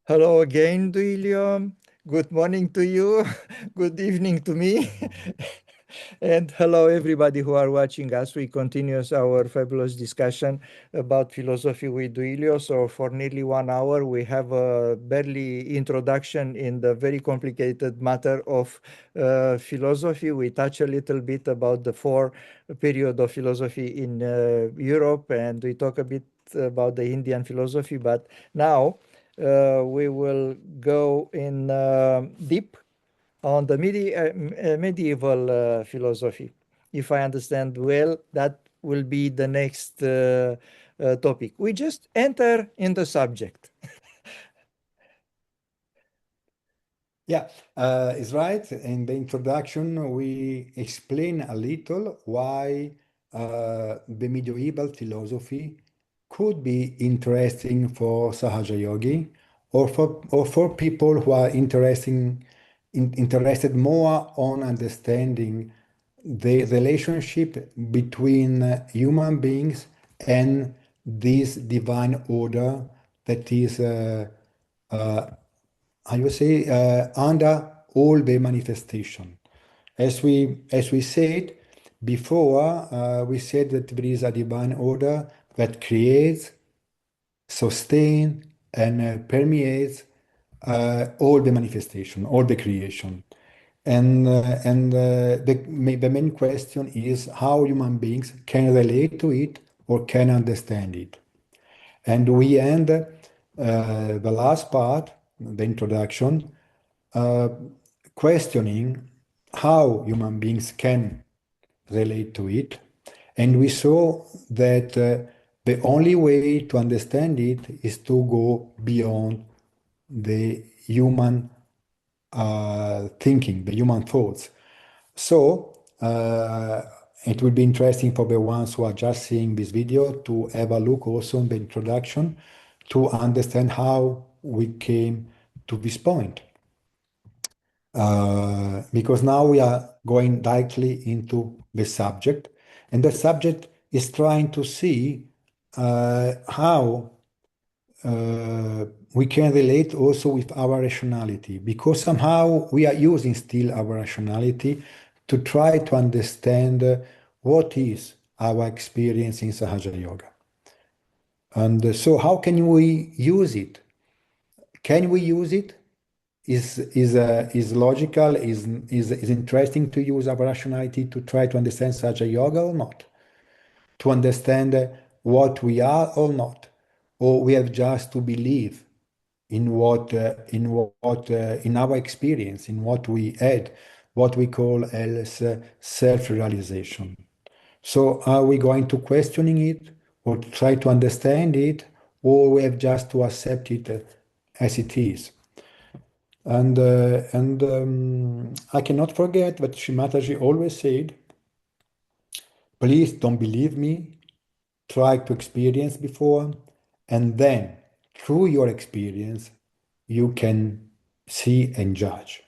Hello again, Duilio. Good morning to you. Good evening to me. And hello, everybody who are watching us. We continue our fabulous discussion about philosophy with Duilio. So for nearly 1 hour, we have a barely introduction in the very complicated matter of philosophy. We touch a little bit about the four period of philosophy in Europe, and we talk a bit about the Indian philosophy. But now we will go in deep on the medieval philosophy. If I understand well, that will be the next topic. We just enter in the subject. Yeah, it's right. In the introduction, we explain a little why the medieval philosophy could be interesting for Sahaja yogi or for people who are interested more on understanding the relationship between human beings and this divine order that is I would say, under all the manifestation. As we said before, we said that there is a divine order that creates, sustains, and permeates all the manifestation, all the creation. The main question is how human beings can relate to it or can understand it. And we end the last part, the introduction, uh, questioning how human beings can relate to it. And we saw that the only way to understand it is to go beyond the human thinking, the human thoughts. So it will be interesting for the ones who are just seeing this video to have a look also in the introduction to understand how we came to this point. Because now we are going directly into the subject, and the subject is trying to see how we can relate also with our rationality, because somehow we are using still our rationality to try to understand what is our experience in Sahaja Yoga. And so how can we use it? Can we use it? Is logical, is interesting to use our rationality to try to understand Sahaja Yoga or not? To understand what we are or not? Or we have just to believe in in our experience, in what we had, what we call as self-realization. So are we going to questioning it or to try to understand it, or we have just to accept it as it is? And I cannot forget what Shimataji always said: please don't believe me, try to experience before, and then through your experience you can see and judge.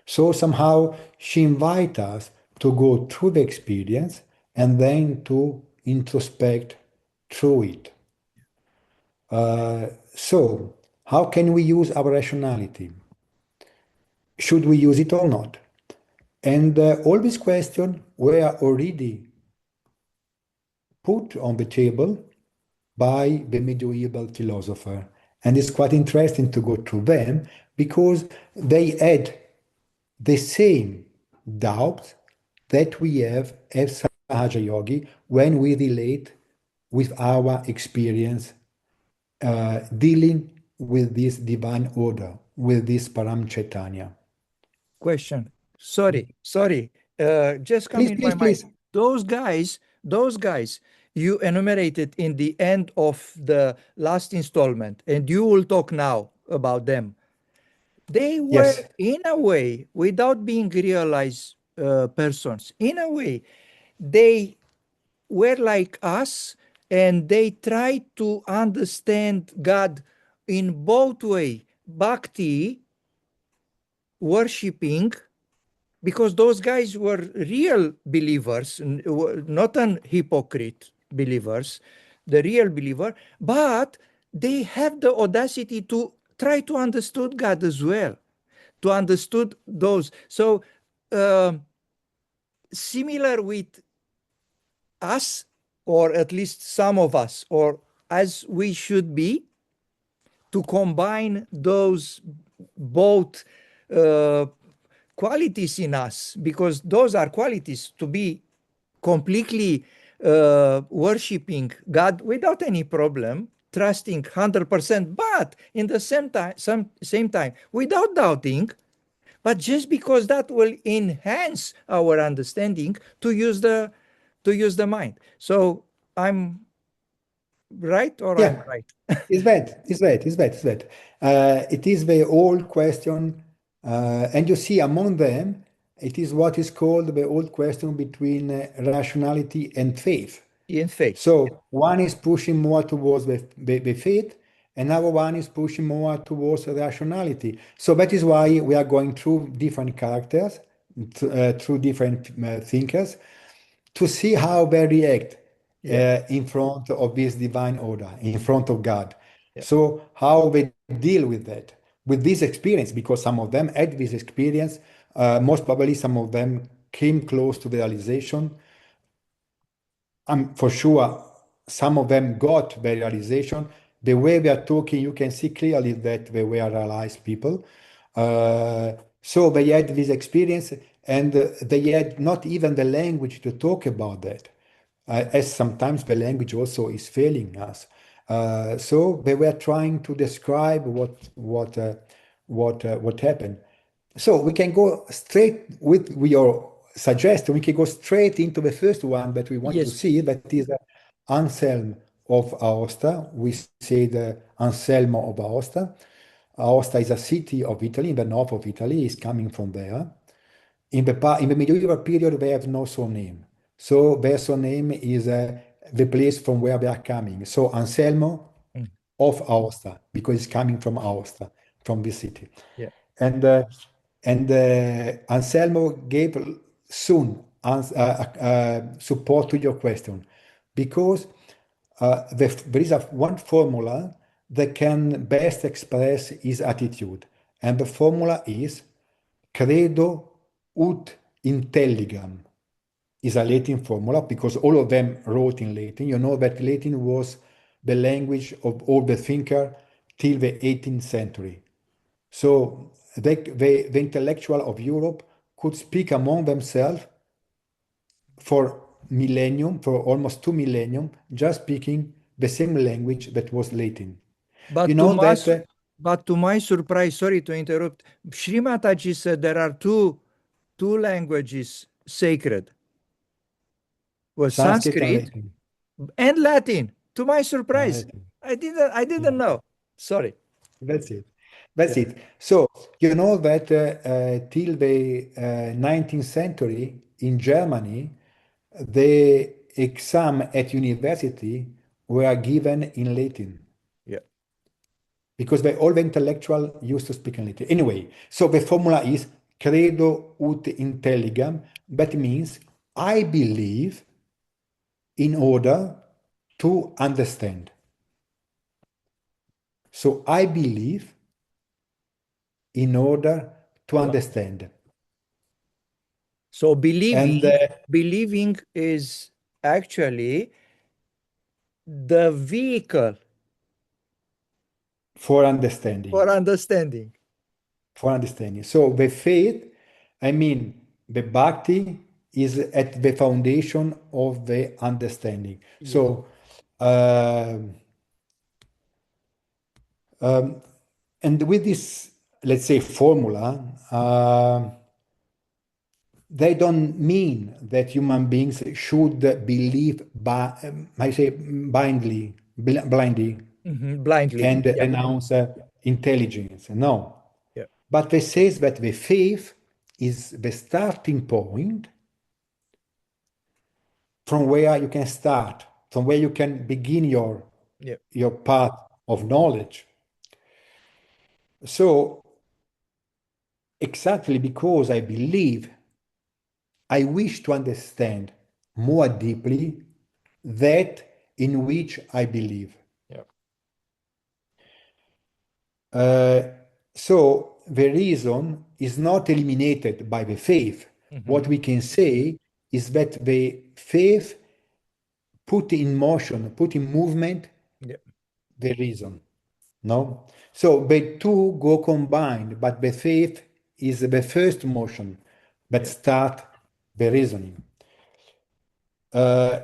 So somehow she invites us to go through the experience and then to introspect through it. So how can we use our rationality? Should we use it or not? And all these questions were already put on the table by the medieval philosopher. And it's quite interesting to go through them because they had the same doubts that we have as Sahaja Yogi when we relate with our experience dealing with this divine order, with this Param Chaitanya. Question. Sorry. Just come Please, in my please, mind. please. Those guys you enumerated in the end of the last installment, and you will talk now about them. They were, Yes. in a way, without being realized persons, in a way, they were like us, and they tried to understand God in both way, bhakti, worshipping, because those guys were real believers, not an hypocrite believers, the real believer, but they have the audacity to try to understood God as well, to understood those. So similar with us, or at least some of us, or as we should be, to combine those both uh, qualities in us, because those are qualities to be completely worshiping God without any problem, trusting 100%, but in the same time, without doubting, but just because that will enhance our understanding to use the mind. So I'm right, or I'm Yeah, right? it's bad. It's bad. It's bad. It's bad. It is the old question, and you see among them, it is what is called the old question between rationality and faith. In faith. So one is pushing more towards the faith, another one is pushing more towards the rationality. So that is why we are going through different characters, through different thinkers, to see how they react Yeah, in front of this divine order, in front of God. yeah, So how they deal with that, with this experience, because some of them had this experience, most probably some of them came close to the realization. For sure, some of them got the realization. The way we are talking, you can see clearly that they were realized people. So they had this experience, and they had not even the language to talk about that, as sometimes the language also is failing us. So they were trying to describe what happened. So we can go straight with your suggestion. We can go straight into the first one that we want to yes, see. That is Anselm of Aosta. We say the Anselmo of Aosta. Aosta is a city of Italy, in the north of Italy. Is coming from there. In the medieval period, they have no surname. So their surname is the place from where they are coming. So Anselmo mm, of Aosta, because it's coming from Aosta, from this city. yeah, And Anselmo gave soon support to your question, because there is one formula that can best express his attitude, and the formula is credo ut intelligam. Is a Latin formula because all of them wrote in Latin. You know that Latin was the language of all the thinker till the 18th century. So the intellectual of Europe could speak among themselves for millennium, for almost 2 millennium, just speaking the same language that was Latin. You but to know my that su- but to my surprise, sorry to interrupt, Sri Mataji said there are two languages sacred, was Sanskrit and Sanskrit Latin. and Latin. To my surprise, Latin. I didn't Yeah. know. Sorry. That's it. That's Yeah. it. So you know that till the 19th century in Germany, the exam at university were given in Latin Yeah. because all the intellectual used to speak in Latin. Anyway, so the formula is credo ut intelligam. That means I believe in order to understand. So I believe in order to To- understand. So And believing is actually the vehicle for understanding, for understanding. for understanding. So the faith, I mean, the bhakti is at the foundation of the understanding. Yes. So, um, and with this, let's say, formula, they don't mean that human beings should believe, I say, blindly, Blindly. and Yeah. announce intelligence. No. Yeah. But they says that the faith is the starting point from where you can start, from where you can begin Yeah. your path of knowledge. So exactly because I believe, I wish to understand more deeply that in which I believe. Yeah. Uh, so the reason is not eliminated by the faith. What Hmm. we can say is that the faith put in motion, put in movement Yeah. the reason. No? So the two go combined, but the faith is the first motion that Yeah. start the reasoning.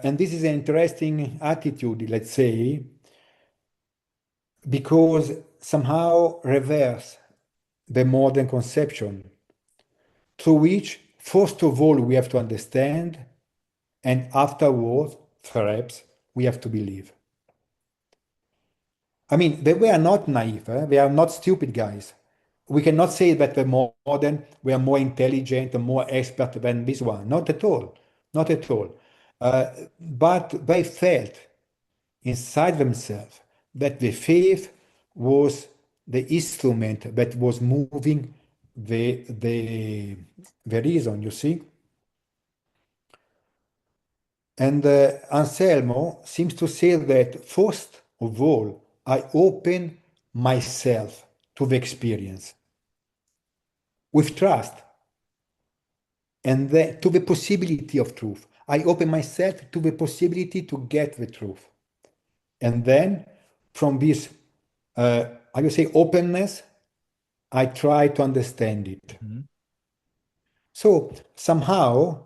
And this is an interesting attitude, let's say, because somehow reverse the modern conception, through which, first of all, we have to understand, and afterwards, perhaps, we have to believe. I mean, they were not naive, they are not stupid guys. We cannot say that the modern were more intelligent and more expert than this one. Not at all. Not at all. But they felt inside themselves that the faith was the instrument that was moving the reason, you see. And Anselmo seems to say that first of all, I open myself to the experience with trust and to the possibility of truth. I open myself to the possibility to get the truth. And then from this, I would say, openness, I try to understand it. Hmm. So somehow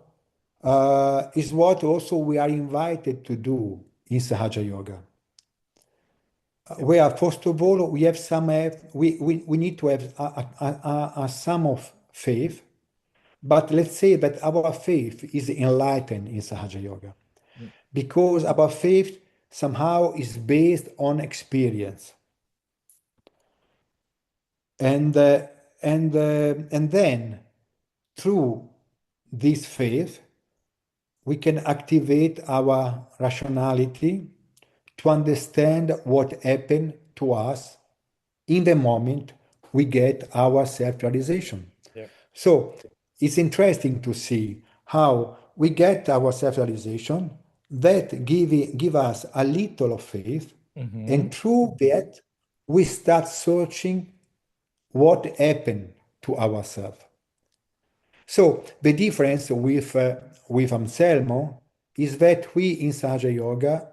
is what also we are invited to do in Sahaja Yoga. Yeah. Where first of all we have some we need to have a sum of faith, but let's say that our faith is enlightened in Sahaja Yoga Mm. because our faith somehow is based on experience, and and then through this faith we can activate our rationality to understand what happened to us in the moment we get our self-realization. Yeah. So it's interesting to see how we get our self-realization that give us a little of faith, Hmm. and through that we start searching what happened to ourselves. So the difference with Anselmo is that we in Sahaja Yoga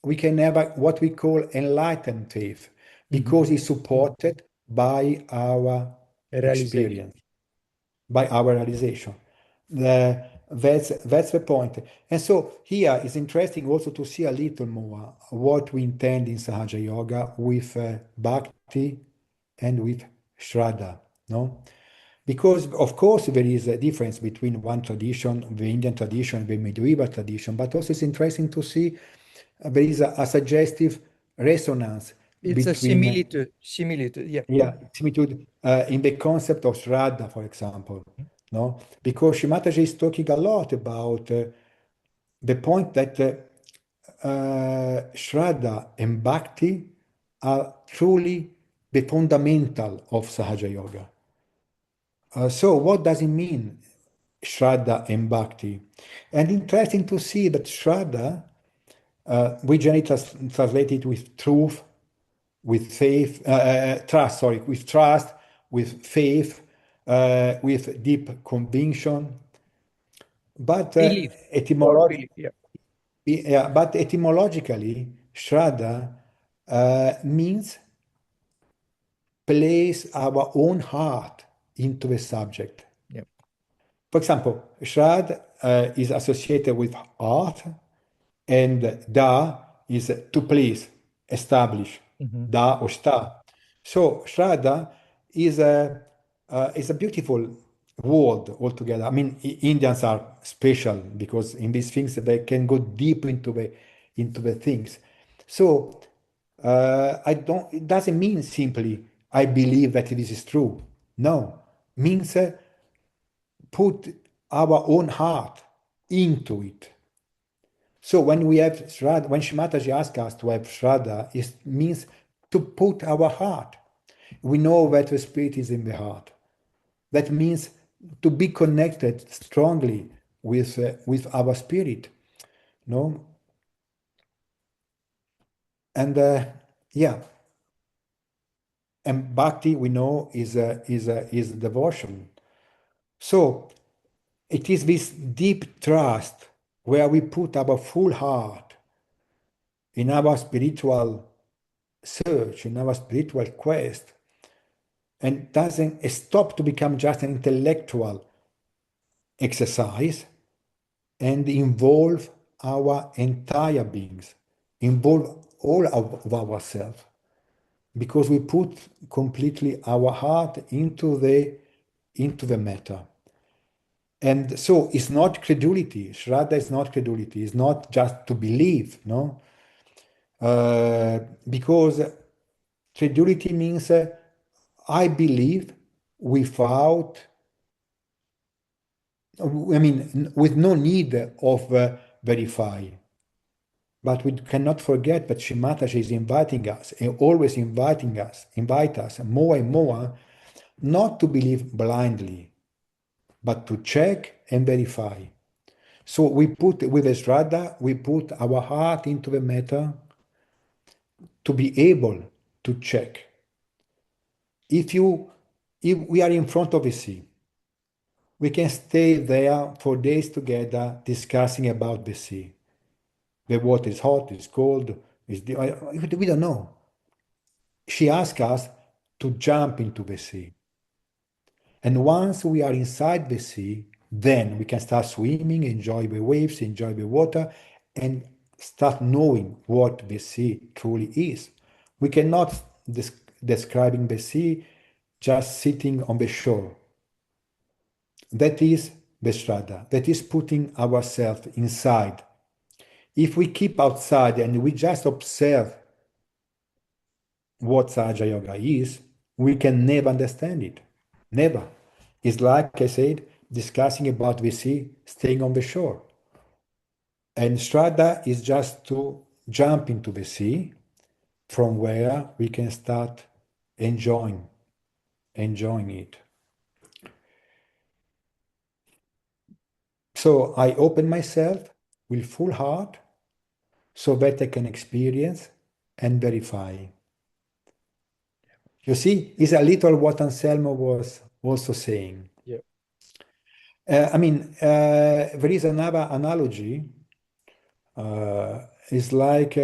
we can have what we call enlightened faith because Hmm. it's supported by our Realization. experience, by our realization. That's the point. And so here it's interesting also to see a little more what we intend in Sahaja Yoga with Bhakti and with Shraddha. No? Because, of course, there is a difference between one tradition, the Indian tradition, and the medieval tradition, but also it's interesting to see there is a suggestive resonance It's a between, similitude. Similitude. Yeah. yeah, similitude in the concept of Shraddha, for example. No? Because Shimataji is talking a lot about the point that Shraddha and Bhakti are truly the fundamental of Sahaja Yoga. So what does it mean, Shraddha and Bhakti? And interesting to see that Shraddha, we generally translate it with truth, with faith, trust, sorry, with trust, with faith, with deep conviction. But Belief or belief. Yeah. yeah, but etymologically, Shraddha means place our own heart into the subject. Yeah. For example, Shrad is associated with art, and Da is to please, establish, Hmm. Da or Sta. So Shraddha is a beautiful word altogether. I mean, Indians are special because in these things they can go deep into the things. So I don't. It doesn't mean simply I believe that this is true. No, means put our own heart into it. So when we have Shraddha, when Shimataji asks us to have Shraddha, it means to put our heart. We know that the spirit is in the heart. That means to be connected strongly with our spirit. No, and yeah, And bhakti, we know, is devotion. So it is this deep trust where we put our full heart in our spiritual search, in our spiritual quest, and doesn't stop to become just an intellectual exercise and involve our entire beings, involve all of ourselves, because we put completely our heart into the matter. And so it's not credulity. Shraddha is not credulity. It's not just to believe, no? Because credulity means I believe without, I mean, with no need of verify. But we cannot forget that Shri Mataji is inviting us, and always invite us more and more, not to believe blindly, but to check and verify. So we put, with the Shraddha, we put our heart into the matter to be able to check. If we are in front of a sea, we can stay there for days together discussing about the sea. The water is hot, it's cold, we don't know. She asked us to jump into the sea. And once we are inside the sea, then we can start swimming, enjoy the waves, enjoy the water, and start knowing what the sea truly is. We cannot describing the sea just sitting on the shore. That is the Shraddha. That is putting ourselves inside. If we keep outside and we just observe what Sahaja Yoga is, we can never understand it. Never. It's like I said, discussing about the sea, staying on the shore. And Shraddha is just to jump into the sea from where we can start enjoying it. So I open myself with full heart so that I can experience and verify. You see, it's a little what Anselmo was also saying. Yeah. There is another analogy. It's like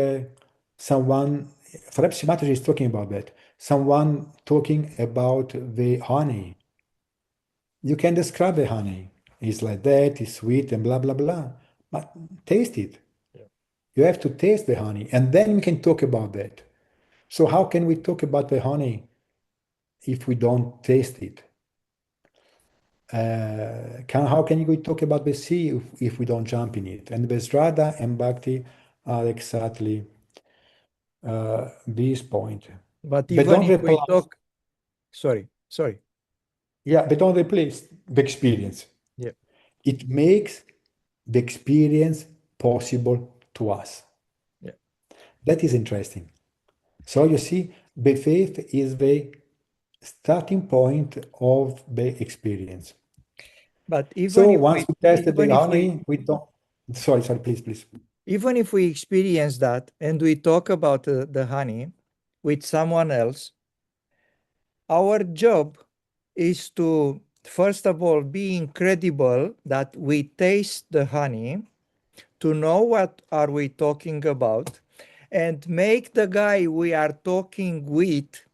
someone, perhaps Mataji is talking about that, someone talking about the honey. You can describe the honey. It's like that, it's sweet and blah, blah, blah. But taste it. Yeah. You have to taste the honey, and then we can talk about that. So how can we talk about the honey if we don't taste it? How can we talk about the sea if we don't jump in it? And Vesrada and Bhakti are exactly this point. But But even don't if we replace, talk, sorry. yeah, but don't replace the experience. Yeah. It makes the experience possible to us. Yeah. That is interesting. So you see, the faith is the starting point of the experience. But So once we tested the honey, we don't. Sorry, please. even if we experience that and we talk about the honey with someone else, our job is to, first of all, be incredible that we taste the honey, to know what are we talking about, and make the guy we are talking with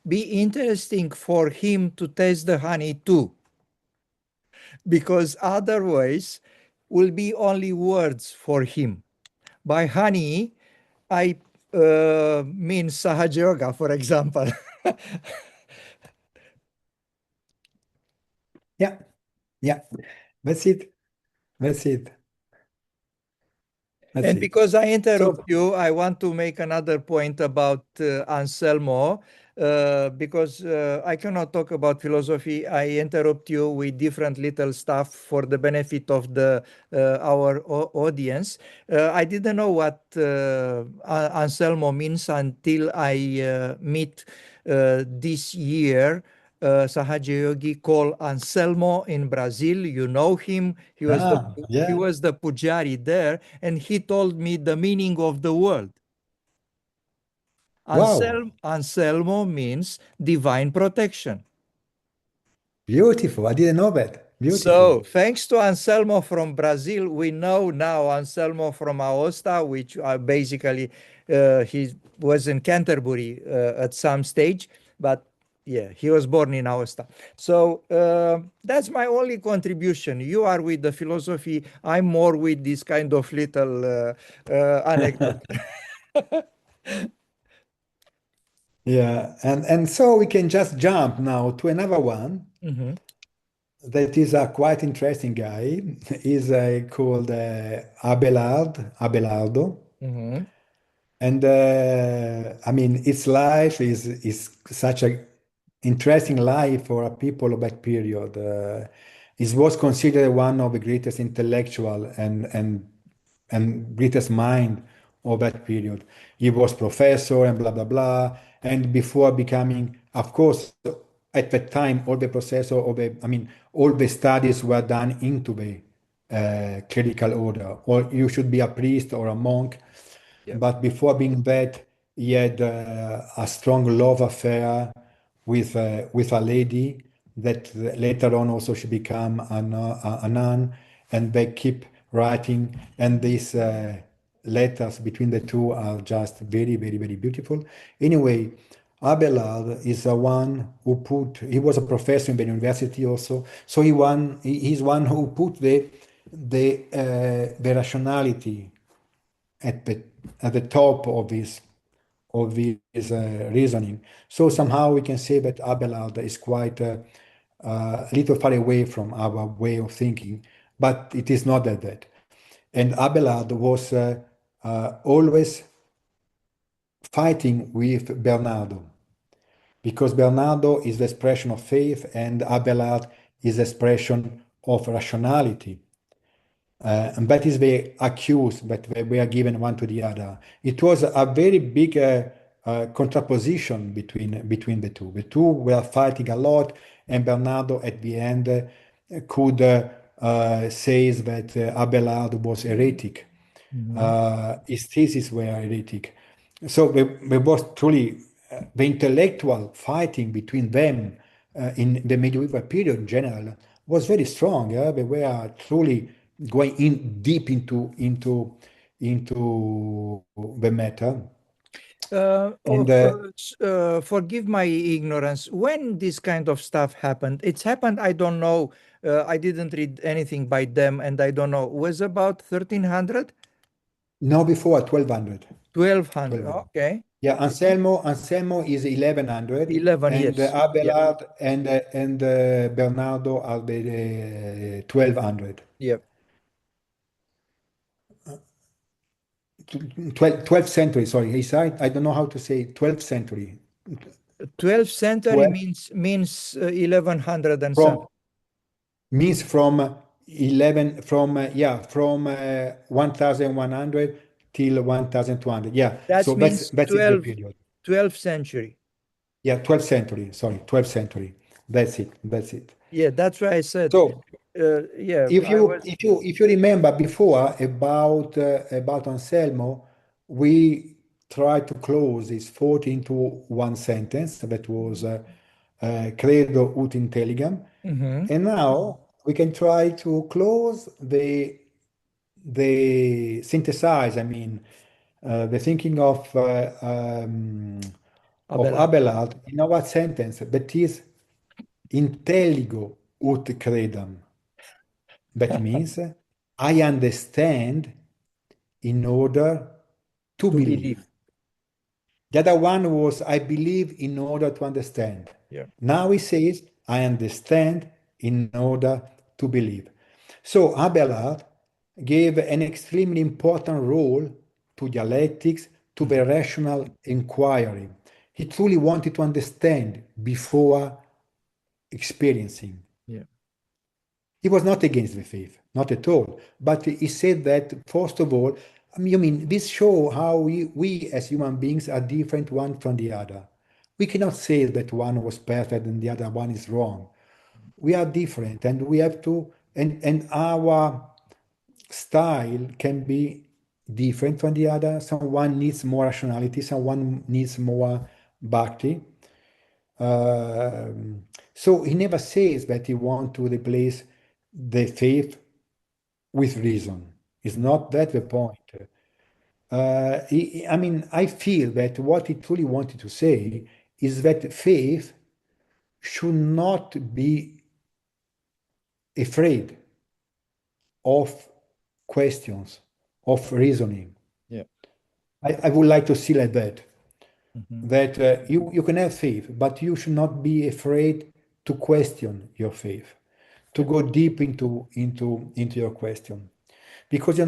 be interesting for him to taste the honey too. Because otherwise will be only words for him. By honey, I mean Sahaja Yoga, for example. Yeah, that's it. That's it. That's And it. because I So, interrupt you, I want to make another point about Anselmo, because I cannot talk about philosophy. I interrupt you with different little stuff for the benefit of the our audience. I didn't know what Anselmo means until I meet this year Sahaja Yogi called Anselmo in Brazil. You know him. He yeah, was the pujari there, and he told me the meaning of the word. Wow, Anselmo means divine protection. beautiful. I didn't know that. Beautiful. So, thanks to Anselmo from Brazil, we know now Anselmo from Aosta, which basically he was in Canterbury at some stage, but yeah, he was born in Aosta. So that's my only contribution. You are with the philosophy, I'm more with this kind of little anecdote. Yeah, and so we can just jump now to another one Mhm, that is a quite interesting guy. He's called Abelardo. mhm. And I mean, its life is such a interesting life for a people of that period. It was considered one of the greatest intellectual and greatest mind of that period. He was professor and blah blah blah. And before becoming, of course, at that time, all the processor of the, I mean, all the studies were done into the clerical order, or you should be a priest or a monk. Yeah. But before being that, he had a strong love affair with a lady that later on also she became a nun, and they keep writing, and these letters between the two are just very, very, very beautiful. Anyway, Abelard is the one who put, he was a professor in the university also, so he's one who put the rationality at the top of his reasoning. So somehow we can say that Abelard is quite a little far away from our way of thinking, but it is not that. And Abelard was always fighting with Bernardo because Bernardo is the expression of faith and Abelard is the expression of rationality. And that is the accuse that they were given one to the other. It was a very big contraposition between the two. The two were fighting a lot, and Bernardo at the end could says that Abelard was heretic. Mhm. His theses were heretic. So there was truly the intellectual fighting between them in the medieval period in general was very strong. Yeah? They were truly going in deep into the matter. And Forgive my ignorance. When this kind of stuff happened, it's happened, I don't know. I didn't read anything by them, and I don't know. Was about 1300, no, before 1200. 1200. 1200. Okay. Yeah, Anselmo is 1100, 11 and years. Yeah. Abelard and Bernardo are the 1200. Yeah. 12th century, sorry, he's right. I don't know how to say 12th century. 12th century 12 means 1100 and some. from means from 11 from yeah from 1100 till 1200. Yeah, That so that's means that's it, the 12, period. 12th century. Yeah, 12th century. Sorry, 12th century. That's it. That's it. Yeah, that's why I said. So Yeah, if I you was. if you if you remember before about Anselmo, we tried to close this thought into one sentence that was credo ut intelligam, Mhm. and now we can try to close the synthesize. I mean, the thinking of Abelard. Abelard in our sentence that is intelligo ut credam. That means I understand in order to To believe. believe. The other one was I believe in order to understand. Yeah. Now he says I understand in order to believe. So Abelard gave an extremely important role to dialectics, to Mhm. the rational inquiry. He truly wanted to understand before experiencing. Yeah. He was not against the faith, not at all. But he said that, first of all, I mean, this show how we as human beings are different one from the other. We cannot say that one was perfect and the other one is wrong. We are different and we have to, and our style can be different from the other. Someone needs more rationality, someone needs more bhakti. So he never says that he wants to replace the faith with reason. It's Mhm. not that the point. I mean, I feel that what he truly wanted to say is that faith should not be afraid of questions, of reasoning. Yeah. I would like to see like that, Mhm. that you can have faith, but you should not be afraid to question your faith, to Yeah. go deep into your question. Because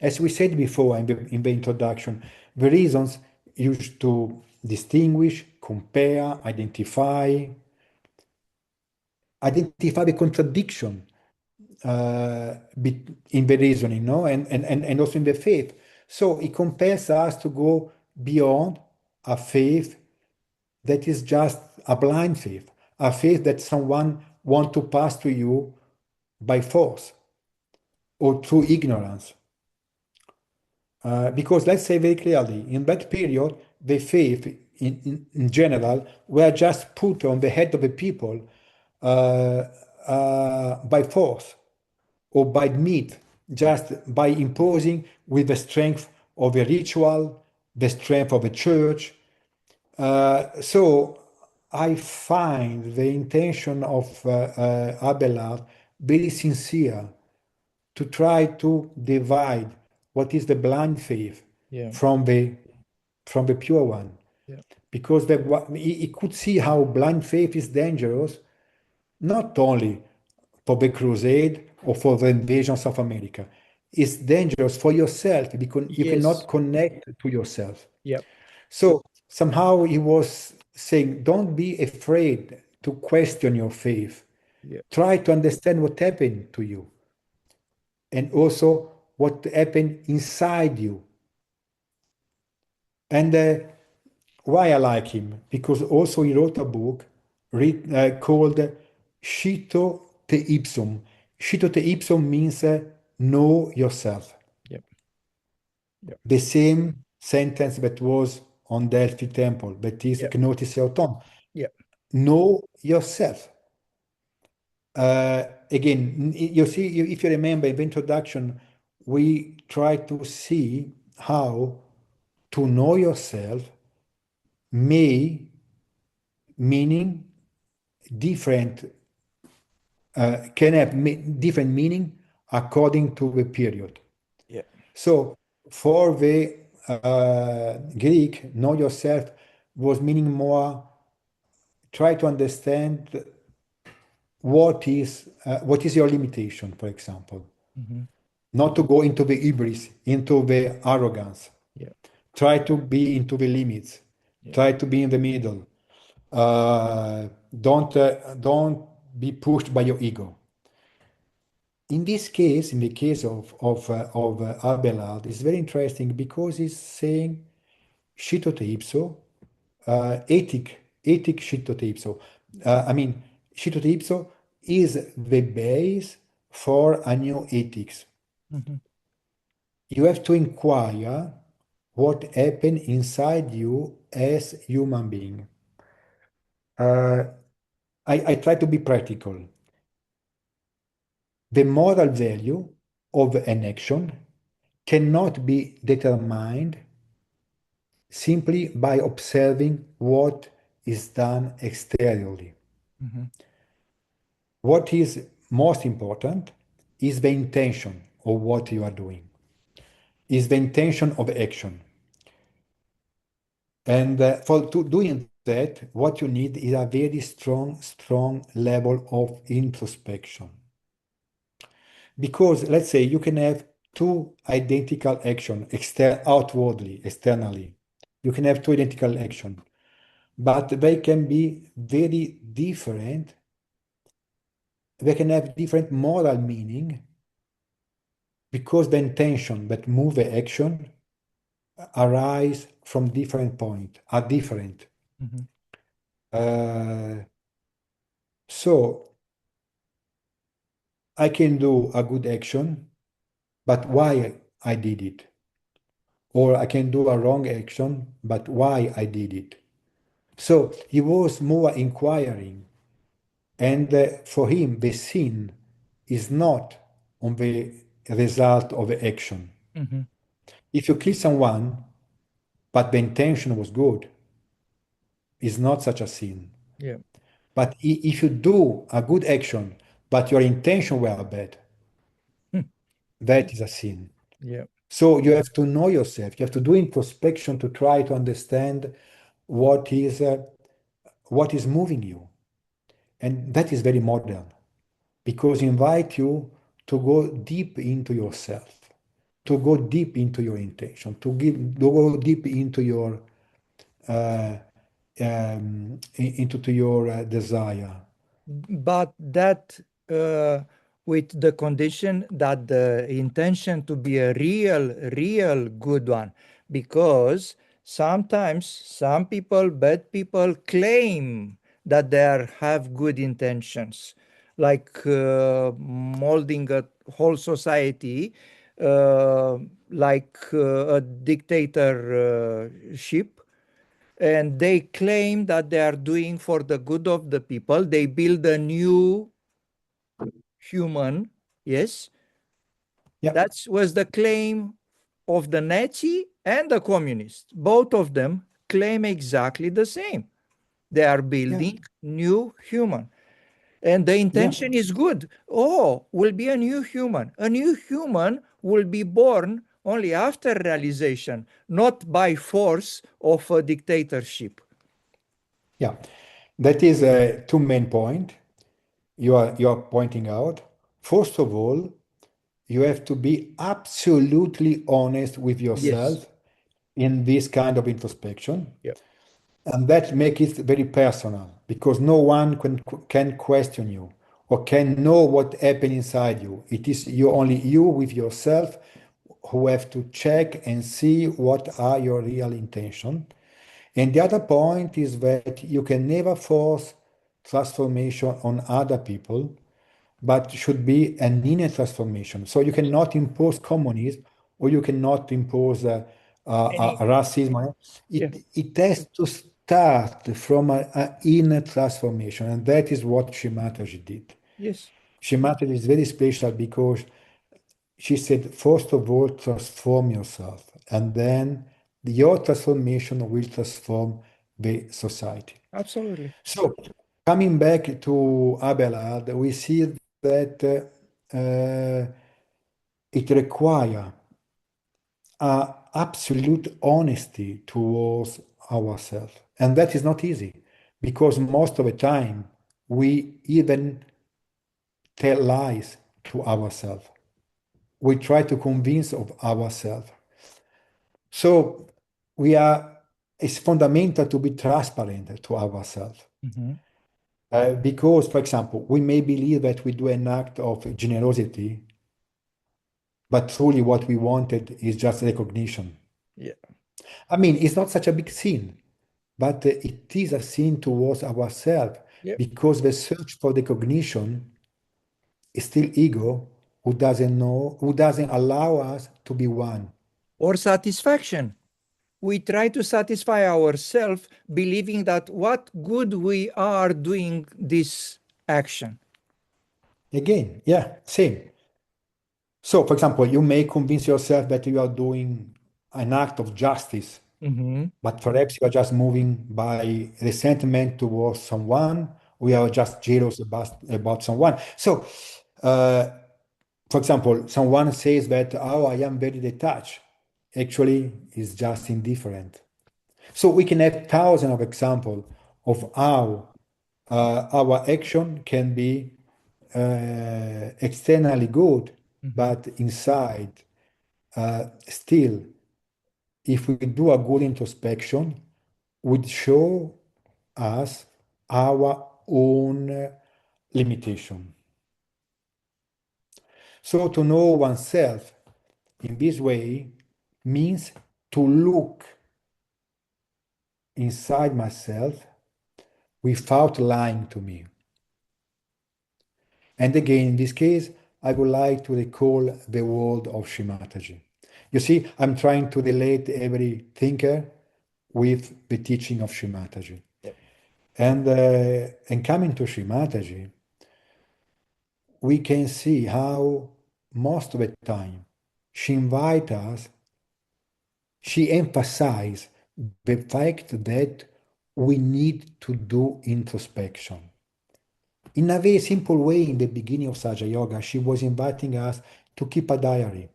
as we said before in the introduction, the reasons used to distinguish, compare, identify the contradiction in the reasoning, no, and also in the faith. So it compels us to go beyond a faith that is just a blind faith, a faith that someone want to pass to you by force or through ignorance. Because let's say very clearly, in that period, the faith in general were just put on the head of the people uh, by force or by myth, just by imposing with the strength of a ritual, the strength of a church. So I find the intention of Abelard very sincere to try to divide what is the blind faith Yeah. from the pure one, Yeah. because he could see how blind faith is dangerous, not only for the crusade or for the invasions of America. It's dangerous for yourself because you Yes. cannot connect to yourself. Yeah. So somehow he was saying, don't be afraid to question your faith. Yeah. Try to understand what happened to you and also what happened inside you. And why I like him? Because also he wrote a book called Cito te ipsum. Cito te ipsum means know yourself. Yeah. Yeah. The same sentence that was on Delphi Temple, that is Yeah. gnotis auton. Yeah. Know yourself. Again, you see, if you remember in the introduction, we try to see how to know yourself may meaning different can have different meaning according to the period. Yeah. So for the Greek, know yourself was meaning more try to understand what is your limitation, for example. Mhm. Not to go into the hubris, into the arrogance. Yeah. Try to be into the limits. Yeah. Try to be in the middle. Don't be pushed by your ego. In this case, in the case of Abelard, it's very interesting because he's saying "scito te ipso," ethic "scito te ipso." I mean, "scito te ipso" is the base for a new ethics. Mhm. You have to inquire what happened inside you as human being. Uh, I try to be practical. The moral value of an action cannot be determined simply by observing what is done exteriorly. Mhm. What is most important is the intention of what you are doing, is the intention of action. And for doing that, what you need is a very strong level of introspection. Because let's say you can have two identical action outwardly, externally. You can have two identical action, but they can be very different. They can have different moral meaning because the intention that move the action arise from different point, are different. Mhm. Uh, so I can do a good action, but why I did it? or I can do a wrong action, but why I did it. So he was more inquiring, and for him, the sin is not on the result of the action. Hmm. If you kill someone, but the intention was good, it's not such a sin. Yeah. But if you do a good action, but your intention were bad, Hmm. that is a sin. Yeah. So you have to know yourself. You have to do introspection to try to understand what is uh, what is moving you, and that is very modern because invite you to go deep into yourself, to go deep into your intention, to go deep into your uh, into your desire. But that with the condition that the intention to be a real good one, because sometimes some people, bad people, claim that they have good intentions, like molding a whole society, like a dictatorship, and they claim that they are doing for the good of the people. They build a new human. Yes, Yeah, that was the claim of the Nazi and the communist. Both of them claim exactly the same. They are yeah, building new human. And the yeah, intention is good. Oh, will be a new human. A new human will be born only after realization, not by force of a dictatorship. yeah. That is two main point you are pointing out. First of all, you have to be absolutely honest with Yes. yourself in this kind of introspection. Yeah. And that makes it very personal because no one can question you or can know what happened inside you. It is you only you with yourself who have to check and see what are your real intention. And the other point is that you can never force transformation on other people, but should be an inner transformation. So you cannot impose communism or you cannot impose Any. racism. Yeah. It has to start from an inner transformation, and that is what Shimataji did. Yes. Shimataji is very special because she said, first of all, transform yourself, and then your transformation will transform the society. Absolutely. So, coming back to Abelard, we see that it requires absolute honesty towards ourselves. And that is not easy because most of the time we even tell lies to ourselves. We try to convince of ourselves. So it's fundamental to be transparent to ourselves. Hmm. Because, for example, we may believe that we do an act of generosity, but truly what we wanted is just recognition. Yeah. I mean, it's not such a big sin, but it is a sin towards ourselves Yeah. because the search for recognition is still ego who doesn't know, who doesn't allow us to be one. Or satisfaction. We try to satisfy ourselves, believing that what good we are doing this action. Again, yeah, same. So, for example, you may convince yourself that you are doing an act of justice, Hmm. but perhaps you are just moving by resentment towards someone, or you Yeah. are just jealous about someone. So, uh, for example, someone says that, oh, I am very detached. Actually, is just indifferent. So we can have thousands of examples of how our action can be externally good, Hmm. but inside, still, if we do a good introspection, would show us our own limitation. So to know oneself in this way means to look inside myself without lying to me. And again, in this case, I would like to recall the word of Shimataji. You see, I'm trying to relate every thinker with the teaching of Shrimataji. Yep. And coming to Shrimataji, we can see how most of the time she invites us, she emphasizes the fact that we need to do introspection. In a very simple way, in the beginning of Sahaja Yoga, she was inviting us to keep a diary.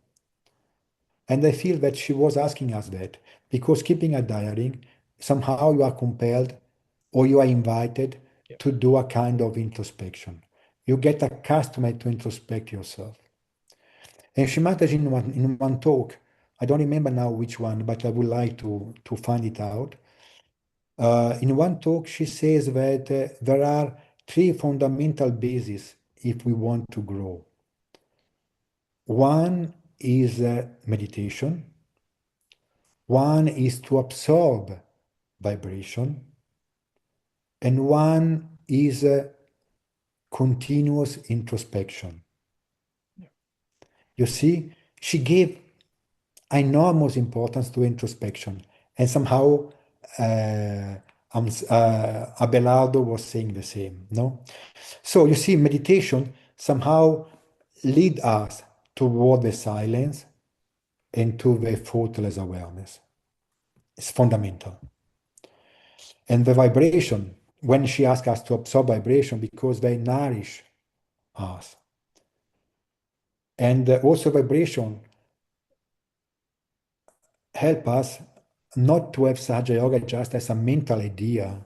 And I feel that she was asking us that because keeping a diary, somehow you are compelled or you are invited Yep. to do a kind of introspection. You get accustomed to introspect yourself. And she matters in one talk, I don't remember now which one, but I would like to find it out. In one talk, she says that there are three fundamental bases if we want to grow. One is meditation, one is to absorb vibration, and one is continuous introspection. Yep. You see, she gave enormous importance to introspection, and somehow Abelardo was saying the same. No, so you see, meditation somehow lead us toward the silence and to the thoughtless awareness. It's fundamental. And the vibration, when she asks us to absorb vibration, because they nourish us. And also vibration help us not to have Sahaja Yoga just as a mental idea,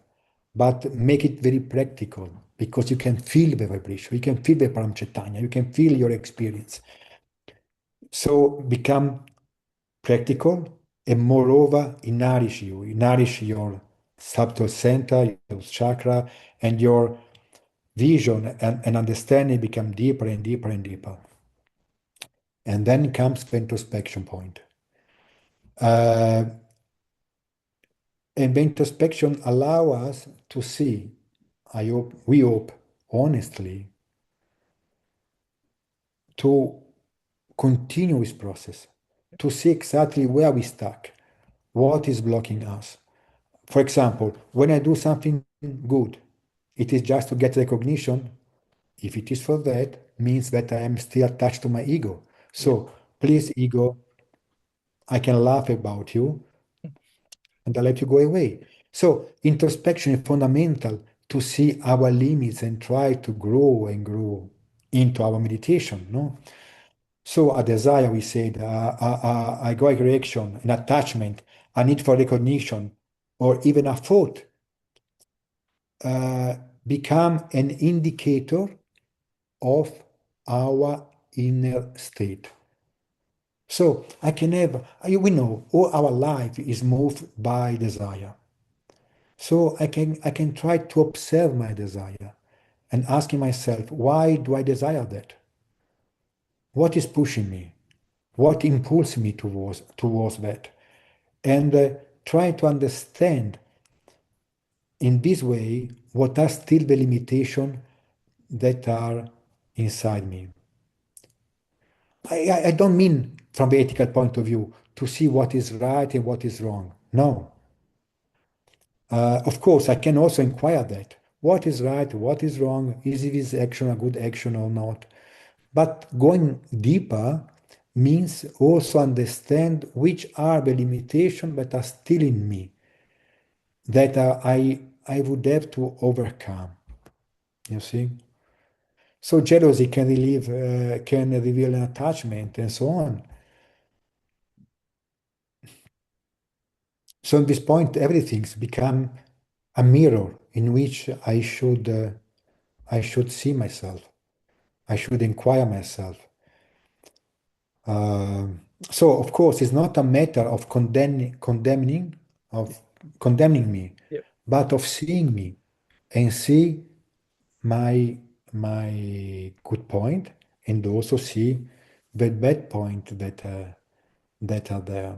but make it very practical, because you can feel the vibration, you can feel the Paramchaitanya, you can feel your experience. So become practical, and moreover, it nourish you, it nourish your subtle center, your chakra, and your vision and understanding become deeper and deeper and deeper. And then comes the introspection point. Uh, and the introspection allow us to see, I hope, we hope, honestly, to continue this process, to see exactly where we stuck, what is blocking us. For example, when I do something good, it is just to get recognition. If it is for that, means that I am still attached to my ego. Yep. So please, ego, I can laugh about you and I let you go away. So introspection is fundamental to see our limits and try to grow and grow into our meditation. No, so a desire, we said, a egoic reaction, an attachment, a need for recognition, or even a thought uh, become an indicator of our inner state. So I can have, we know all our life is moved by desire. So I can try to observe my desire and asking myself, why do I desire that? What is pushing me? What impulses me towards that? And try to understand in this way what are still the limitations that are inside me. I don't mean from the ethical point of view to see what is right and what is wrong. No. Of course, I can also inquire that. What is right? What is wrong? Is this action a good action or not? But going deeper means also understand which are the limitations that are still in me that I would have to overcome. You see? So jealousy can reveal an attachment and so on. So at this point, everything's become a mirror in which I should see myself. I should inquire myself. So of course, it's not a matter of condemning me, Yep. but of seeing me and see my good point and also see the bad point that are there.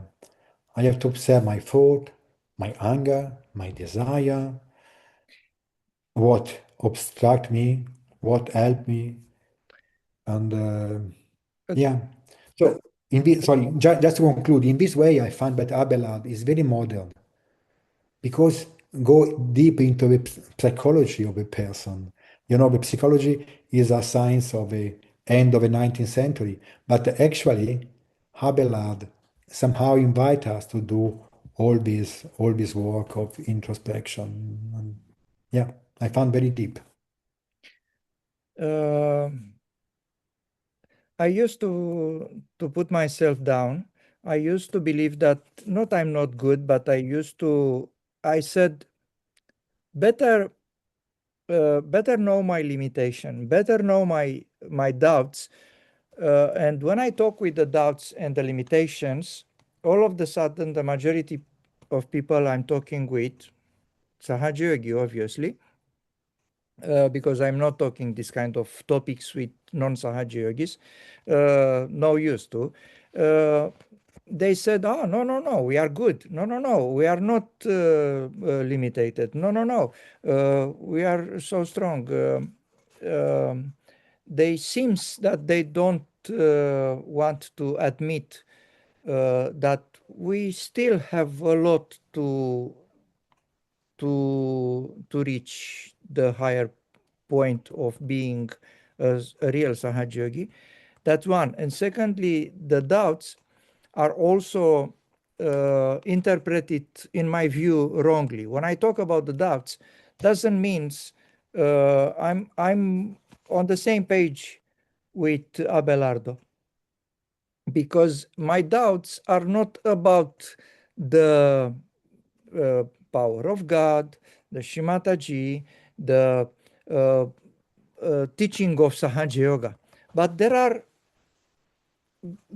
I have to observe my thought, my anger, my desire, what obstruct me, what help me, and But yeah. but So sorry, just to conclude, in this way, I find that Abelard is very modern because go deep into the psychology of a person. You know, the psychology is a science of the end of the 19th century, but actually, Abelard somehow invite us to do all this work of introspection. And yeah, I found very deep. Uh, I used to put myself down. I used to believe that not I'm not good, but I said better better know my limitation, better know my doubts. And when I talk with the doubts and the limitations, all of the sudden the majority of people I'm talking with, Sahaja Yogi, obviously, because I'm not talking this kind of topics with non-Sahaja yogis, no use to. Uh, they said, "Oh, no, no, no, we are good. No, no, no, we are not limited. No, no, no, we are so strong." They seems that they don't want to admit that we still have a lot to reach the higher point of being a real Sahaja yogi. That's one. And secondly, the doubts are also interpreted, in my view, wrongly. When I talk about the doubts, doesn't means I'm on the same page with Abelardo, because my doubts are not about the uh, power of God, the Shimataji, the uh, teaching of Sahaja Yoga. But there are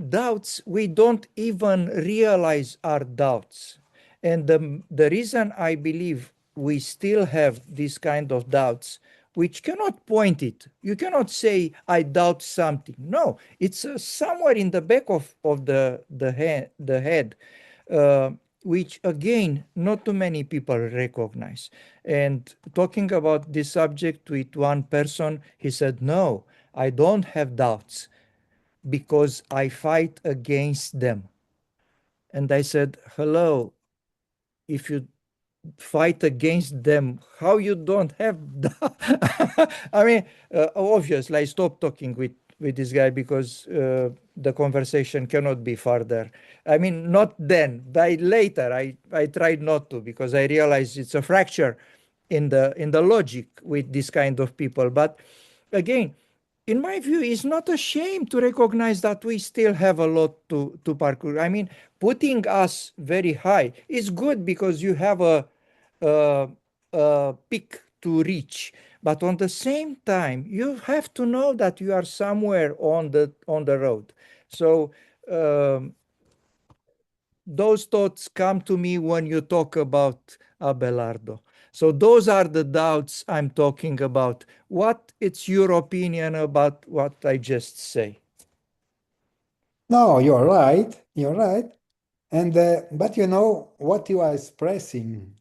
doubts we don't even realize are doubts. And the reason I believe we still have this kind of doubts, which cannot point it, you cannot say I doubt something. No, it's somewhere in the back of the head, uh, which again not too many people recognize. And talking about this subject with one person, he said, no, I don't have doubts because I fight against them. And I said, hello, if you fight against them, how you don't have I mean, obviously I stopped talking with this guy because the conversation cannot be further. I mean, not then, but later I tried not to, because I realized it's a fracture in the logic with this kind of people. But again, in my view, it's not a shame to recognize that we still have a lot to parkour. I mean, putting us very high is good because you have a, peak to reach. But on the same time, you have to know that you are somewhere on the road. So um, those thoughts come to me when you talk about Abelardo. So those are the doubts I'm talking about. What is your opinion about what I just say? No, you're right. You're right. And but you know what you are expressing,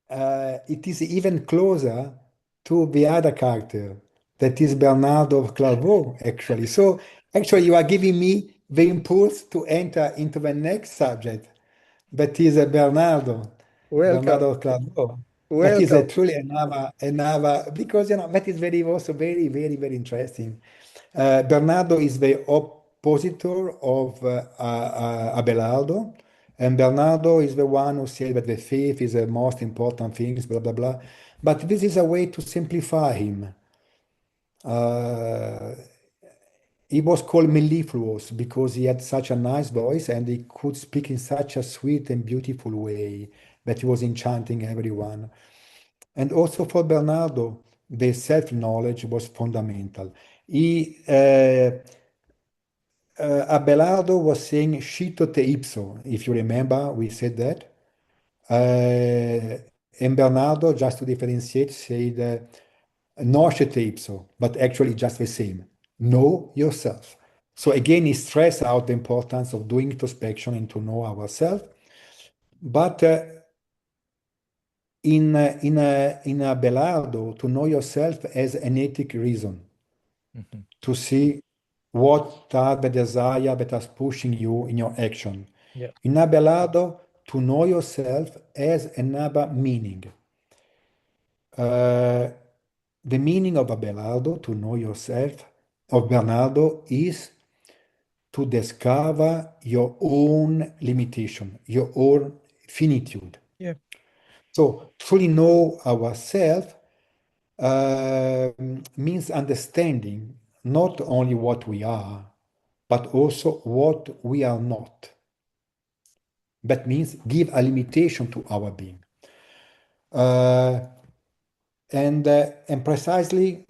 it is even closer to the other character that is Bernardo of Clairvaux, actually. So actually, you are giving me the impulse to enter into the next subject, that is Welcome, Bernardo of Clairvaux. That is welcome. truly another, because you know that is very also very very very interesting. Bernardo is the oppositor of Abelardo, and Bernardo is the one who said that the faith is the most important thing, blah blah blah. But this is a way to simplify him. Uh, he was called mellifluous because he had such a nice voice and he could speak in such a sweet and beautiful way that he was enchanting everyone. And also for Bernardo, the self-knowledge was fundamental. Abelardo was saying "scito te ipso," if you remember, we said that. And Bernardo, just to differentiate, said "nosce te ipso," but actually just the same. Know yourself. So again, he stressed out the importance of doing introspection and to know ourselves. But in Abelardo, to know yourself as an ethic reason, Mhm. to see what are the desire that are pushing you in your action. Yeah. In Abelardo, to know yourself has another meaning. The meaning of Abelardo, to know yourself, of Bernardo, is to discover your own limitation, your own finitude. Yeah. So, truly know ourselves means understanding not only what we are, but also what we are not. That means give a limitation to our being. Uh, and precisely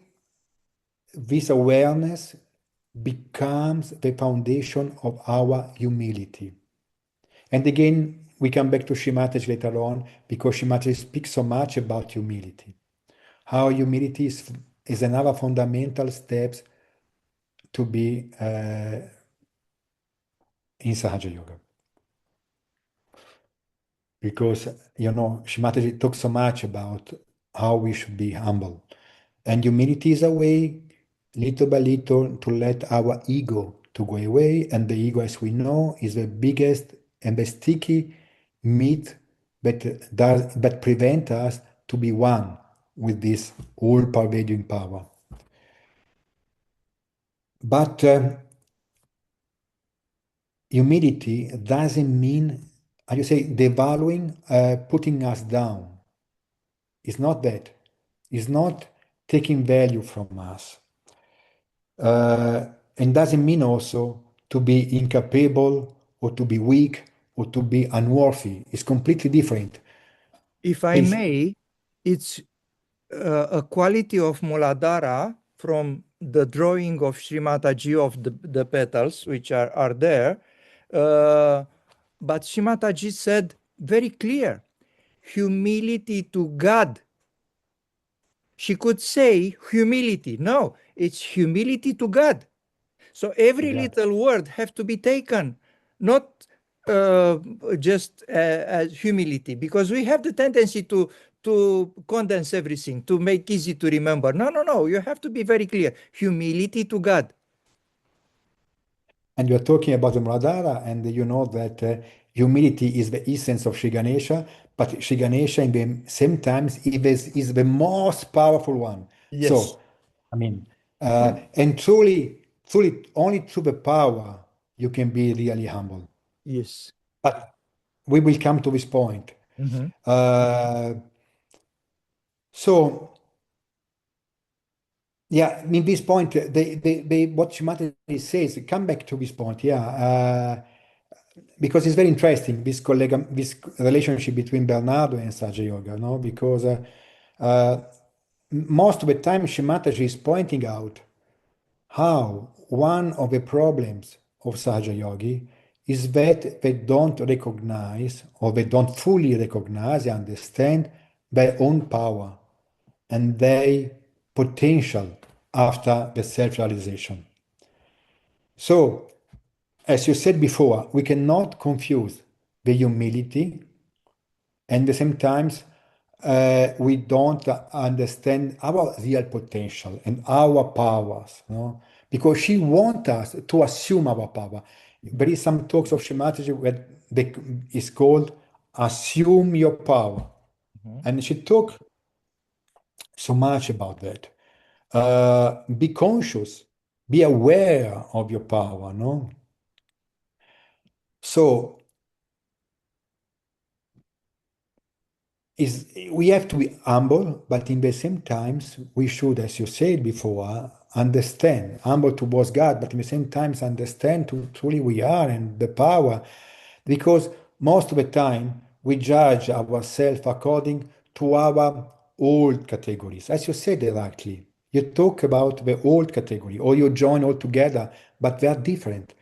this awareness becomes the foundation of our humility. And again, we come back to Shimataji later on because Shimataji speaks so much about humility. How humility is another fundamental step to be in Sahaja Yoga. Because, Shimataji talks so much about how we should be humble. And humility is a way, little by little, to let our ego to go away. And the ego, as we know, is the biggest and the sticky meat that prevent us to be one with this all-pervading power. But humility doesn't mean, how you say, devaluing, putting us down. It's not that. It's not taking value from us. And doesn't mean also to be incapable or to be weak or to be unworthy. It's completely different. If I It's, may, it's a quality of Muladhara from the drawing of Srimataji of the petals, which are there. But Srimataji said very clear, humility to God. She could say humility. No, it's humility to God. So to every God. little word have to be taken, not uh, just as humility, because we have the tendency to condense everything, to make easy to remember. No, no, no. You have to be very clear. Humility to God. And you're talking about the Muladhara, and you know that humility is the essence of Sri Ganesha, but Sri Ganesha in the same times is the most powerful one. Yes. So, I mean, and truly, only through the power you can be really humble. Yes. But we will come to this point. Hmm. Uh, so, yeah, in this point, what Shimata says, come back to this point, yeah, because it's very interesting, this relationship between Bernardo and Saja Yoga, no? Because uh, most of the time Shimataji is pointing out how one of the problems of Sahaja Yogi is that they don't recognize or they don't fully recognize and understand their own power and their potential after the self-realization. So, as you said before, we cannot confuse the humility and at the same times we don't understand our real potential and our powers, no? Because she wants us to assume our power. There is some talks of Shemataji where is called assume your power. Hmm. And she talked so much about that. Be conscious, be aware of your power, no? So is we have to be humble, but in the same times we should, as you said before, understand, humble towards God, but in the same times understand who truly we are and the power, because most of the time we judge ourselves according to our old categories. As you said rightly, you talk about the old category, or you join all together, but they are different.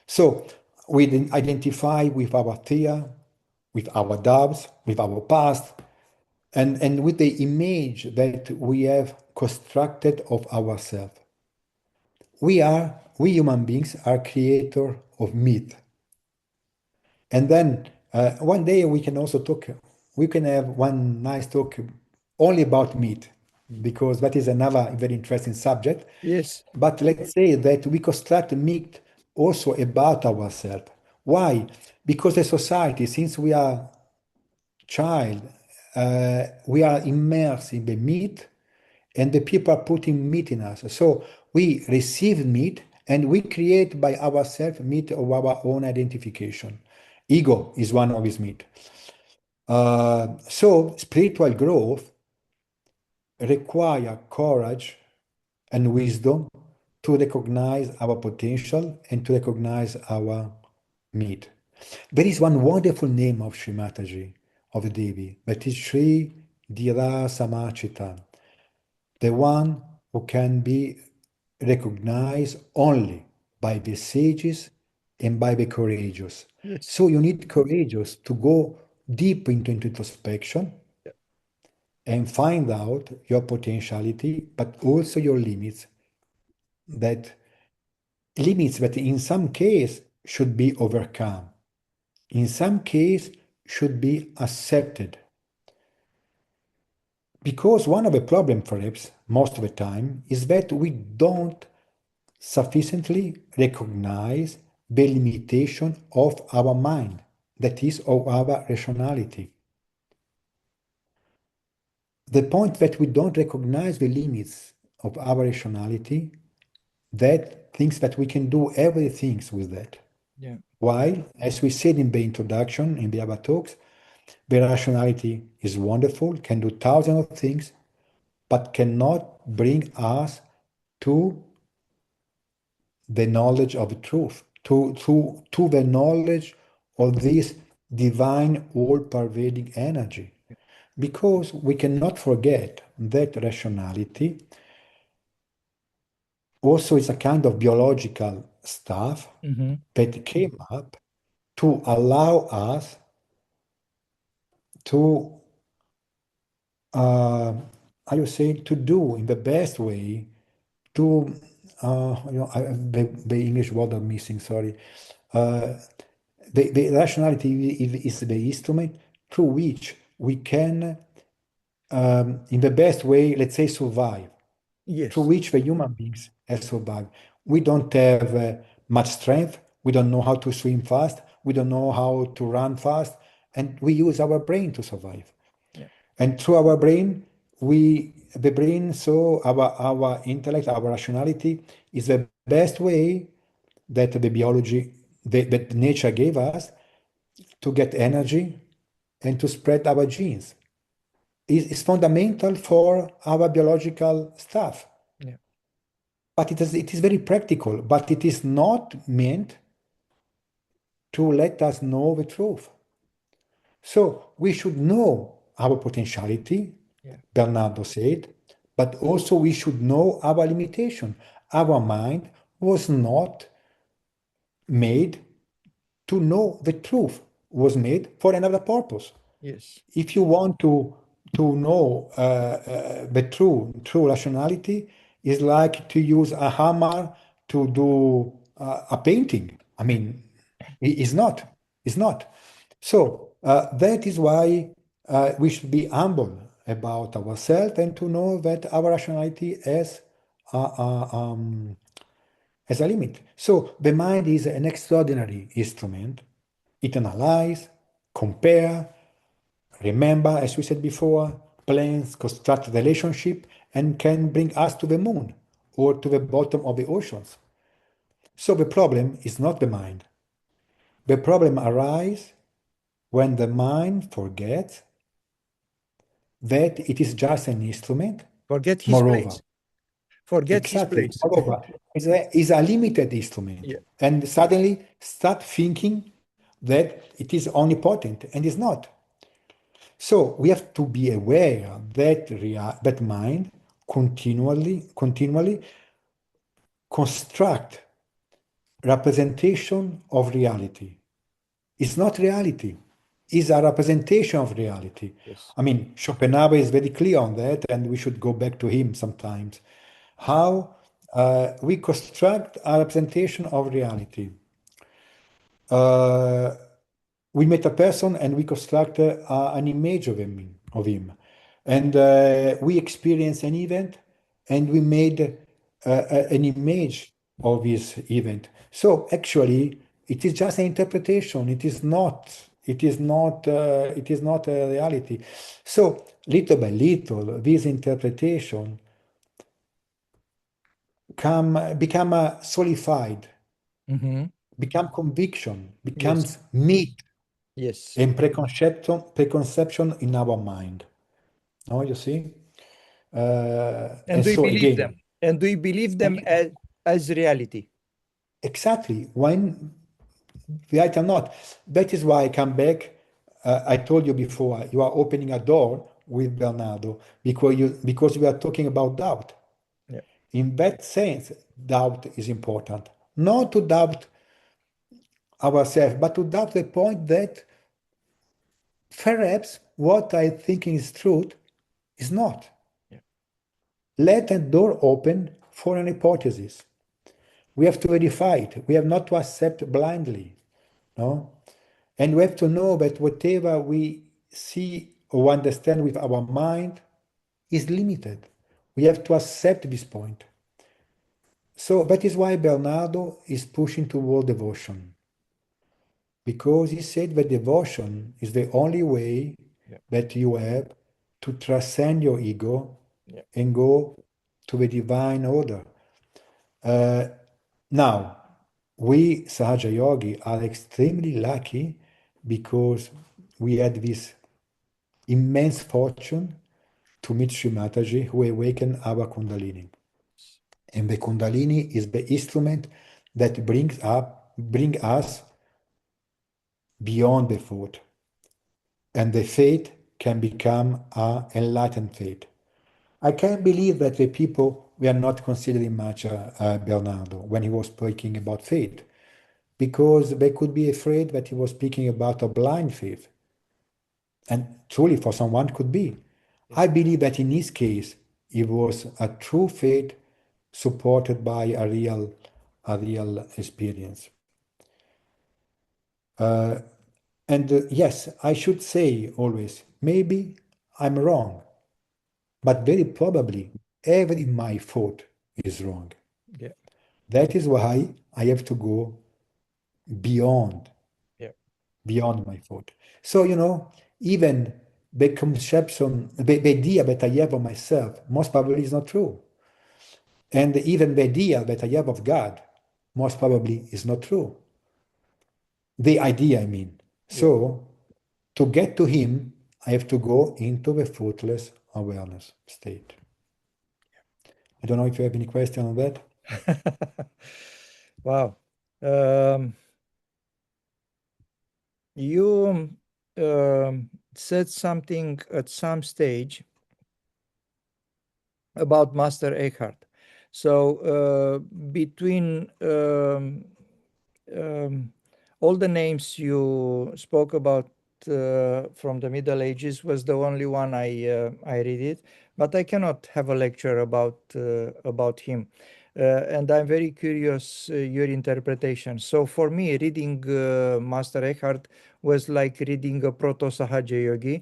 So we identify with our fear, with our doubts, with our past, and with the image that we have constructed of ourselves. We human beings are creator of myth. And then one day we can also talk, we can have one nice talk only about myth, because that is another very interesting subject. Yes. But let's say that we construct myth also about ourselves. Why? Because the society, since we are child, we are immersed in the myth, and the people are putting myth in us. So we receive myth and we create by ourselves myth of our own identification. Ego is one of these myths. So spiritual growth require courage and wisdom to recognize our potential and to recognize our myth. There is one wonderful name of Sri Mataji, of the Devi, that is Sri Dira Samachita, the one who can be recognized only by the sages and by the courageous. Yes. So you need courageous to go deep into introspection Yeah. and find out your potentiality, but also your that limits that in some case should be overcome, in some case should be accepted. Because one of the problems, perhaps, most of the time, is that we don't sufficiently recognize the limitation of our mind, that is, of our rationality. The point that we don't recognize the limits of our rationality, that thinks that we can do everything with that. Yeah. While, as we said in the introduction, in the other talks, the rationality is wonderful, can do thousands of things, but cannot bring us to the knowledge of the truth, to the knowledge of this divine, all-pervading energy. Because we cannot forget that rationality also is a kind of biological stuff Mm-hmm. that came up to allow us to, how you say, to do in the best way, to, the English word I'm missing, sorry. Uh, the rationality is the instrument through which we can, in the best way, let's say, survive, through Yes. which the human beings have survived. We don't have much strength. We don't know how to swim fast. We don't know how to run fast. And we use our brain to survive. Yeah. And through our brain, the brain, so our intellect, our rationality is the best way that the biology, that nature gave us to get energy and to spread our genes. Is fundamental for our biological stuff. Yeah. But it is very practical, but it is not meant to let us know the truth. So we should know our potentiality, Yeah. Bernardo said, but also we should know our limitation. Our mind was not made to know the truth, was made for another purpose. Yes. If you want to know the true rationality, is like to use a hammer to do a painting. I mean, it's not. It's not. So that is why we should be humble about ourselves and to know that our rationality a, a, um, has a limit. So the mind is an extraordinary instrument. It analyzes, compare, remember, as we said before, plans, construct relationship, and can bring us to the moon or to the bottom of the oceans. So the problem is not the mind. The problem arises when the mind forgets that it is just an instrument. Forget his Moreover, place. Forget his exactly, place. moreover, is a limited instrument. Yeah. And suddenly start thinking that it is omnipotent and is not. So we have to be aware that that mind continually construct representation of reality. It's not reality. It's a representation of reality. Yes. I mean, Schopenhauer is very clear on that, and we should go back to him sometimes. How we construct a representation of reality. Uh, we met a person and we construct an image of him. And we experienced an event and we made an image of this event. So actually, it is just an interpretation. It is not a reality. So little by little, this interpretation become solidified, Hmm. become conviction, Yes. becomes myth Yes. and preconception in our mind. No, you see? And And we so believe them. again, And we believe them and as reality. exactly when right or not. That is why I come back. I told you before, you are opening a door with Bernardo because we are talking about doubt. Yeah. In that sense, doubt is important. Not to doubt ourselves, but to doubt the point that perhaps what I think is truth is not. Yeah. Let a door open for an hypothesis. We have to verify it. We have not to accept blindly. No? And we have to know that whatever we see or understand with our mind is limited. We have to accept this point. So that is why Bernardo is pushing toward devotion, because he said that devotion is the only way Yeah. that you have to transcend your ego Yeah. and go to the divine order. Uh, Now, we Sahaja Yogi are extremely lucky because we had this immense fortune to meet Sri Mataji, who awakened our Kundalini. And the Kundalini is the instrument that bring us beyond the thought. And the faith can become a enlightened faith. I can't believe that the people were not considering much Bernardo when he was speaking about faith, because they could be afraid that he was speaking about a blind faith. And truly, for someone, could be. Yes. I believe that in his case, it was a true faith supported by a real experience. Uh, and yes, I should say always, maybe I'm wrong, but very probably every my thought is wrong. Yeah. That is why I have to go beyond Yeah. beyond my thought. So, even the conception, the idea that I have of myself, most probably is not true. And even the idea that I have of God, most probably is not true. The idea, I mean. Yeah. So, to get to Him, I have to go into the thoughtless awareness state. I don't know if you have any question on that. Wow. Um, you said something at some stage about Master Eckhart. So between um, all the names you spoke about from the Middle Ages was the only one I read it, but I cannot have a lecture about him. And I'm very curious your interpretation. So for me, reading Master Eckhart was like reading a proto Sahaja yogi.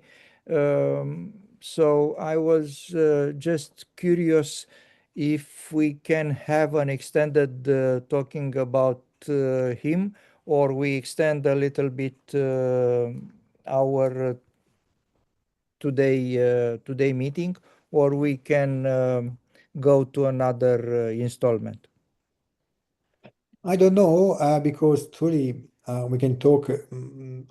So I was just curious if we can have an extended talking about him, or we extend a little bit our today meeting, or we can go to another installment. I don't know, because truly we can talk,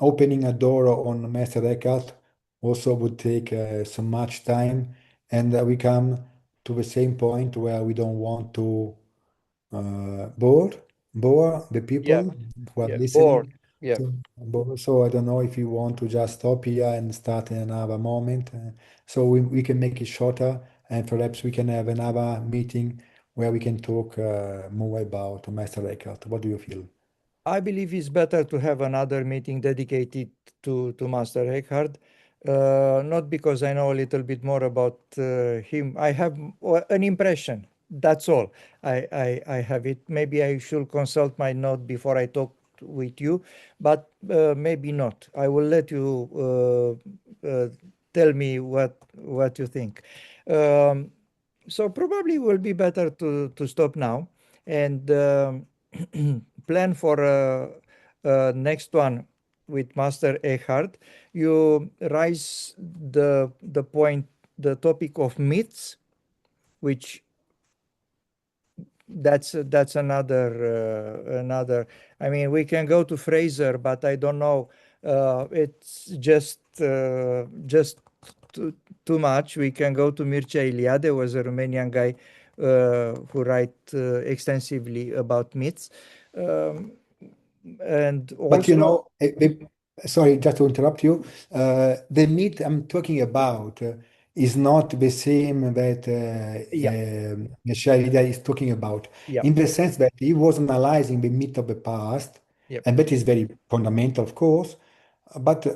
opening a door on Master Eckhart also would take so much time, and we come to the same point where we don't want to bore the Yeah, people who are yeah, bored. listening. Yeah. So I don't know if you want to just stop here and start in another moment. So we can make it shorter, and perhaps we can have another meeting where we can talk more about Master Eckhart. What do you feel? I believe it's better to have another meeting dedicated to Master Eckhart, not because I know a little bit more about him. I have an impression. That's all. I have it. Maybe I should consult my note before I talk with you, but maybe not. I will let you tell me what you think. Um, so probably will be better to stop now and plan for next one with Master Eckhart. You raise the point, the topic of myths, which that's another. I mean, we can go to Fraser, but I don't know. It's just too, too much. We can go to Mircea Eliade, was a Romanian guy who write extensively about myths, um, and But you also, know, sorry, just to interrupt you. The myth I'm talking about is not the same that yeah, Shahida is talking about, yeah, in the sense that he was analyzing the myth of the past, yeah, and that is very fundamental, of course. But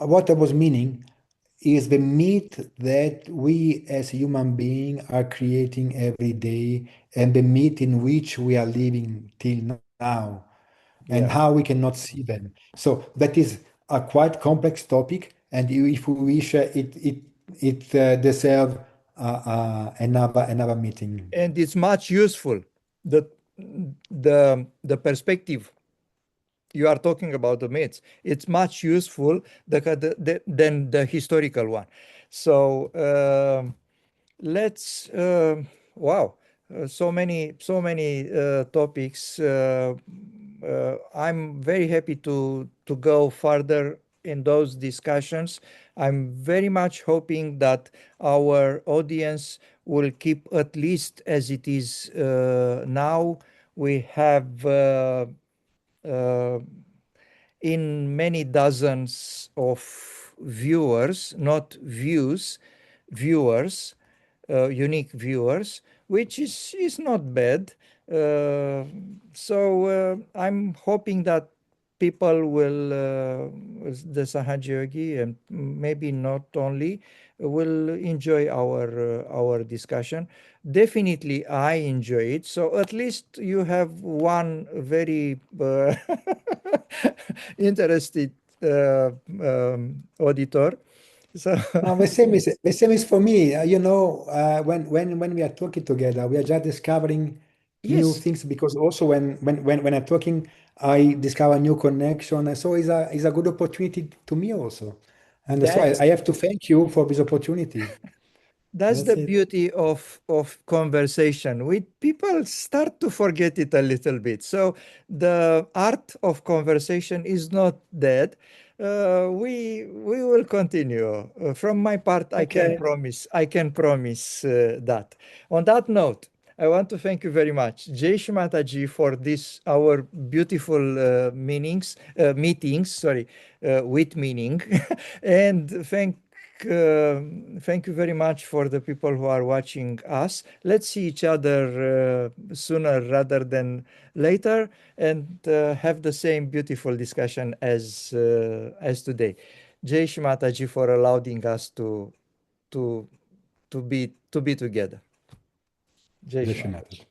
what I was meaning is the myth that we as human beings are creating every day, and the myth in which we are living till now and yeah. how we cannot see them. So that is a quite complex topic, and if we wish, it deserve another meeting. And it's much useful. The the perspective you are talking about the myths, it's much useful than the historical one. So let's wow, so many topics. I'm very happy to go further in those discussions. I'm very much hoping that our audience will keep at least as it is now. We have uh, in many dozens of viewers, not views, viewers, unique viewers, which is not bad. Uh, so I'm hoping that people will, the Sahaja Yogi, and maybe not only, will enjoy our discussion. Definitely, I enjoy it. So at least you have one very interested auditor. So Now, the same is for me. When we are talking together, we are just discovering new yes, things because also when I'm talking, I discover new connection. And so it's a good opportunity to me also. And so I that's have to thank you for this opportunity. That's That's the it. beauty of conversation. We people start to forget it a little bit. So the art of conversation is not dead. We will continue. From my part, I can Okay. promise. I can promise that. On that note, I want to thank you very much, Jay Shimataji, for this our beautiful meetings. Sorry, with meaning, and thank you very much for the people who are watching us. Let's see each other sooner rather than later, and have the same beautiful discussion as today. Jai Shimataji for allowing us to to be together. Jai Just Shimataji.